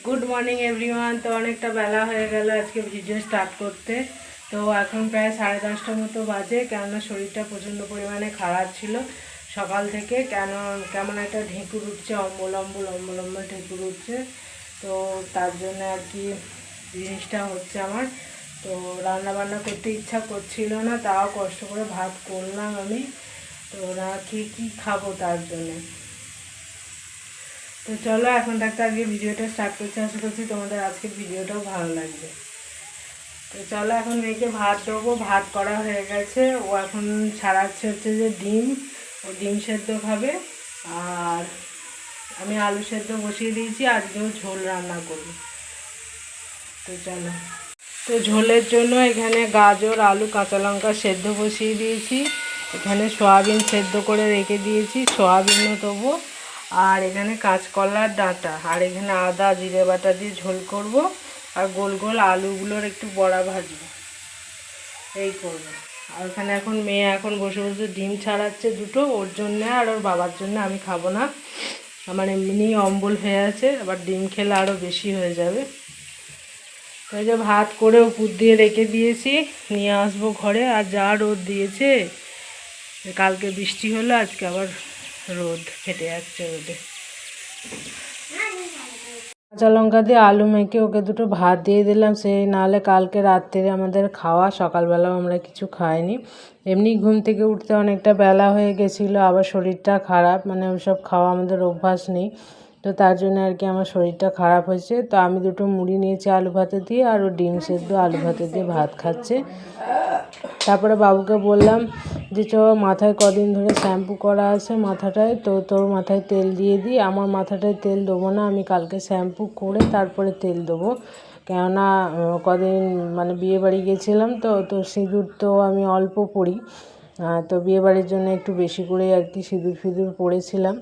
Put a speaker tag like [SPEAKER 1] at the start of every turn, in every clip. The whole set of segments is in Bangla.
[SPEAKER 1] Good morning everyone. তো অনেকটা বেলা হয়ে গেল আজকে ভিডিও স্টার্ট করতে। তো এখন প্রায় 10:30টার মতো বাজে, কেননা শরীরটা প্রচণ্ড পরিমাণে খারাপ ছিল সকাল থেকে। কেমন একটা ঢেঁকুর উঠছে, অম্বল অম্বল অম্বল অম্বল ঢেঁকুর উঠছে। তো তার জন্য আর কি জিনিসটা হচ্ছে আমার। তো রান্না বান্না করতে ইচ্ছা করছিল না, তাও কষ্ট করে ভাত করলাম আমি। তো ওরা কী খাবো তার জন্যে। তো চলো এখন থাকতে আজকে ভিডিওটা স্টার্ট করছি। আশা করছি তোমাদের আজকের ভিডিওটাও ভালো লাগবে। তো চলো এখন মেয়েকে ভাত দেবো। ভাত করা হয়ে গেছে, ও এখন ছাড়াচ্ছে হচ্ছে যে ডিম। ও ডিম সেদ্ধ খাবে। আর আমি আলু সেদ্ধ বসিয়ে দিয়েছি, আজকেও ঝোল রান্না করব। তো চলো। তো ঝোলের জন্য এখানে গাজর, আলু, কাঁচা লঙ্কা সেদ্ধ বসিয়ে দিয়েছি। এখানে সয়াবিন সেদ্ধ করে রেখে দিয়েছি, সয়াবিনও দেবো। আর এখানে কাঁচকলার ডাঁটা, আর এখানে আদা জিরে বাটা দিয়ে ঝোল করব। আর গোল গোল আলুগুলোর একটু বড়া ভাজবো, এই করবো। আর এখানে এখন মেয়ে এখন বসে বসে ডিম ছাড়াচ্ছে দুটো, ওর জন্যে আর ওর বাবার জন্য। আমি খাবো না, আমার এমনি অম্বল হয়ে আছে, আবার ডিম খেলে আরও বেশি হয়ে যাবে। তাই যে ভাত করে উপর দিয়ে রেখে দিয়েছি, নিয়ে আসবো ঘরে। আর যা রোদ দিয়েছে, কালকে বৃষ্টি হলো, আজকে আবার রোদ ফেটে যাচ্ছে রোদে। কাঁচা লঙ্কা দিয়ে আলু মেখে ওকে দুটো ভাত দিয়ে দিলাম, সেই নাহলে কালকে রাত্রে আমাদের খাওয়া, সকালবেলাও আমরা কিছু খাইনি। এমনি ঘুম থেকে উঠতে অনেকটা বেলা হয়ে গেছিলো, আবার শরীরটা খারাপ, মানে ওইসব খাওয়া আমাদের অভ্যাস নেই। তো তার জন্য আর কি আমার শরীরটা খারাপ হয়েছে। তো আমি দুটো মুড়ি নিয়েছি আলু ভাতে দিয়ে, আর ও ডিম সেদ্ধ আলু ভাতে দিয়ে ভাত খাচ্ছে। তারপরে বাবুকে বললাম যে চ মাথায় কদিন ধরে শ্যাম্পু করা আছে মাথাটায়, তো তোর মাথায় তেল দিয়ে দিই। আমার মাথাটায় তেল দেবো না, আমি কালকে শ্যাম্পু করে তারপরে তেল দেবো। কেননা কদিন মানে বিয়েবাড়ি গেছিলাম, তো সিঁদুর তো আমি অল্প পরি। তো বিয়েবাড়ির জন্য একটু বেশি করে আর কি সিঁদুর ফিঁদুর পরেছিলাম।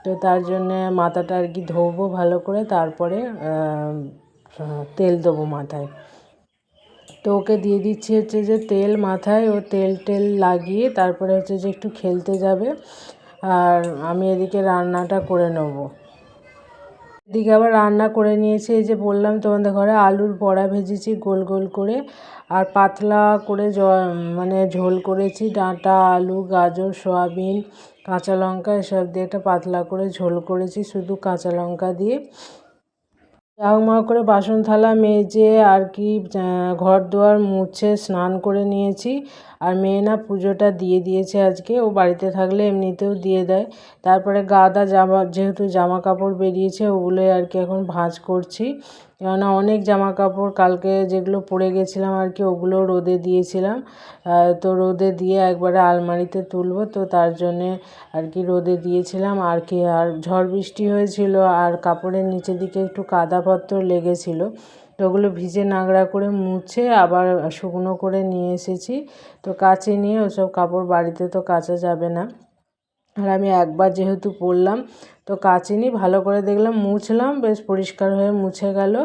[SPEAKER 1] তো তার জন্যে মাথাটা আর কি ধোবো ভালো করে, তারপরে তেল দেবো মাথায়। তো ওকে দিয়ে দিচ্ছি হচ্ছে যে তেল মাথায়, ও তেল লাগিয়ে তারপরে হচ্ছে যে একটু খেলতে যাবে। আর আমি এদিকে রান্নাটা করে নেব। এদিকে আবার রান্না করে নিয়েছি, এই যে বললাম তোমাদের ঘরে আলুর বড়া ভেজেছি গোল গোল করে। আর পাতলা করে মানে ঝোল করেছি, ডাঁটা, আলু, গাজর, সয়াবিন, কাঁচা লঙ্কা এসব দিয়ে একটা পাতলা করে ঝোল করেছি শুধু কাঁচা লঙ্কা দিয়ে। মাও করে বাসন থালা মেজে আর কি ঘর দুয়ার মুছে স্নান করে নিয়েছি। আর মেয়ে না পুজোটা দিয়ে দিয়েছে আজকে, ও বাড়িতে থাকলে এমনিতেও দিয়ে দেয়। তারপরে গাদা জামা, যেহেতু জামা কাপড় বেরিয়েছে, ওগুলোই আর কি এখন ভাঁজ করছি। কেননা অনেক জামা কাপড় কালকে যেগুলো পরে গেছিলাম আর কি, ওগুলো রোদে দিয়েছিলাম। তো রোদে দিয়ে একবারে আলমারিতে তুলবো, তো তার জন্যে আর কি রোদে দিয়েছিলাম। আর ঝড় বৃষ্টি হয়েছিল, আর কাপড়ের নিচের দিকে একটু কাদাপত্র লেগেছিল। তো ওগুলো ভিজে নাগড়া করে মুছে আবার শুকনো করে নিয়ে এসেছি। তো কাচে নিয়ে ওসব কাপড় বাড়িতে তো কাচা যাবে না। আর আমি একবার যেহেতু পরলাম, তো কাচিনি, ভালো করে দেখলাম, মুছলাম, বেশ পরিষ্কার হয়ে মুছে গেল।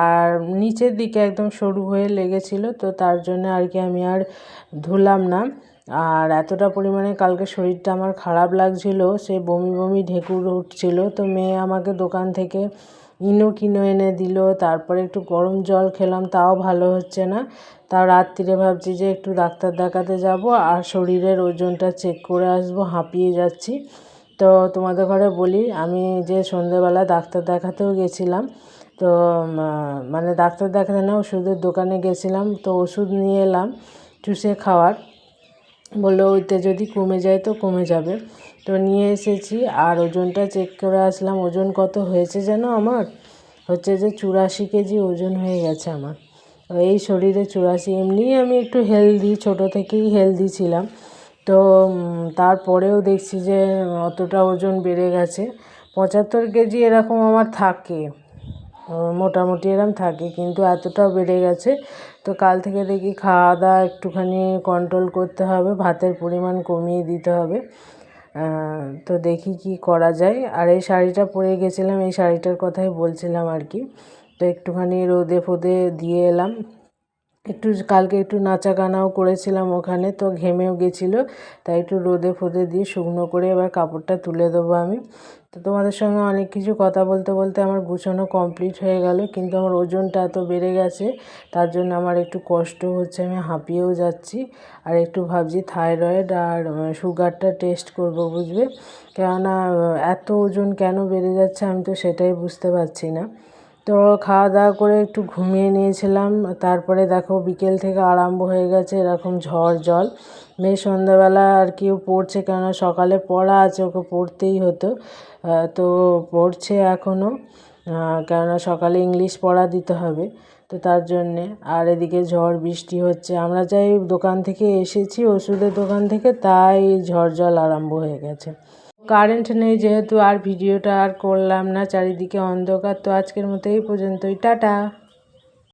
[SPEAKER 1] আর নিচের দিকে একদম সরু হয়ে লেগেছিল, তো তার জন্য আর কি আমি আর ধুলাম না। আর এতটা পরিমাণে কালকে শরীরটা আমার খারাপ লাগছিল, সে বমি বমি ঢেকুর উঠছিল। তো মেয়ে আমাকে দোকান থেকে ইনো কিনে এনে দিল, তারপরে একটু গরম জল খেলাম, তাও ভালো হচ্ছে না। তাও রাত্রিরে ভাবছি যে একটু ডাক্তার দেখাতে যাব আর শরীরের ওজনটা চেক করে আসবো, হাঁপিয়ে যাচ্ছি। তো তোমাদের ঘরে বলি, আমি যে সন্ধেবেলা ডাক্তার দেখাতেও গেছিলাম। তো মানে ডাক্তার দেখাতে না, ওষুধের দোকানে গেছিলাম, তো ওষুধ নিয়ে এলাম চুষে খাওয়ার। বললো ওইতে যদি কমে যায় তো কমে যাবে। তো নিয়ে এসেছি আর ওজনটা চেক করে আসলাম। ওজন কত হয়েছে যেন আমার, হচ্ছে যে 84 কেজি ওজন হয়ে গেছে আমার। এই শরীরে 84, এমনিই আমি একটু হেলদি, ছোটো থেকেই হেলদি ছিলাম। তো তারপরেও দেখছি যে অতটা ওজন বেড়ে গেছে। 75 কেজি এরকম আমার থাকে, মোটামুটি এরকম থাকে, কিন্তু এতটাও বেড়ে গেছে। তো কাল থেকে দেখি খাওয়া দাওয়া একটুখানি কন্ট্রোল করতে হবে, ভাতের পরিমাণ কমিয়ে দিতে হবে। তো দেখি কি করা যায়। আর এই শাড়িটা পরে গেছিলাম, এই শাড়িটার কথাই বলছিলাম আর কি। তো একটুখানি রোদে ফোদে দিয়ে এলাম, কালকে একটু নাচা গানাও করেছিলাম ওখানে, তো ঘেমেও গেছিলো, তাই একটু রোদে ফোদে দিয়ে শুকনো করে এবার কাপড়টা তুলে দেবো আমি। তো তোমাদের সঙ্গে অনেক কিছু কথা বলতে বলতে আমার গুছানো কমপ্লিট হয়ে গেল, কিন্তু আমার ওজনটা এত বেড়ে গেছে, তার জন্য আমার একটু কষ্ট হচ্ছে, আমি হাঁপিয়েও যাচ্ছি। আর একটু ভাবছি থাইরয়েড আর সুগারটা টেস্ট করব, বুঝবে, কেননা এত ওজন কেন বেড়ে যাচ্ছে আমি তো সেটাই বুঝতে পারছি না। তো খাওয়া দাওয়া করে একটু ঘুমিয়ে নিয়েছিলাম, তারপরে দেখো বিকেল থেকে আরম্ভ হয়ে গেছে এরকম ঝড় জল। মেয়ে সন্ধ্যাবেলা আর কি পড়ছে, কেননা সকালে পড়া আছে, ওকে পড়তেই হতো, তো পড়ছে এখনও, কেননা সকালে ইংলিশ পড়া দিতে হবে, তো তার জন্যে। আর এদিকে ঝড় বৃষ্টি হচ্ছে, আমরা যাই দোকান থেকে এসেছি, ওষুধের দোকান থেকে, তাই ঝড় জল আরম্ভ হয়ে গেছে। কারেন্ট নেই যেহেতু আর ভিডিওটা আর করলাম না, চারিদিকে অন্ধকার। তো আজকের মতো এই পর্যন্তই, টাটা।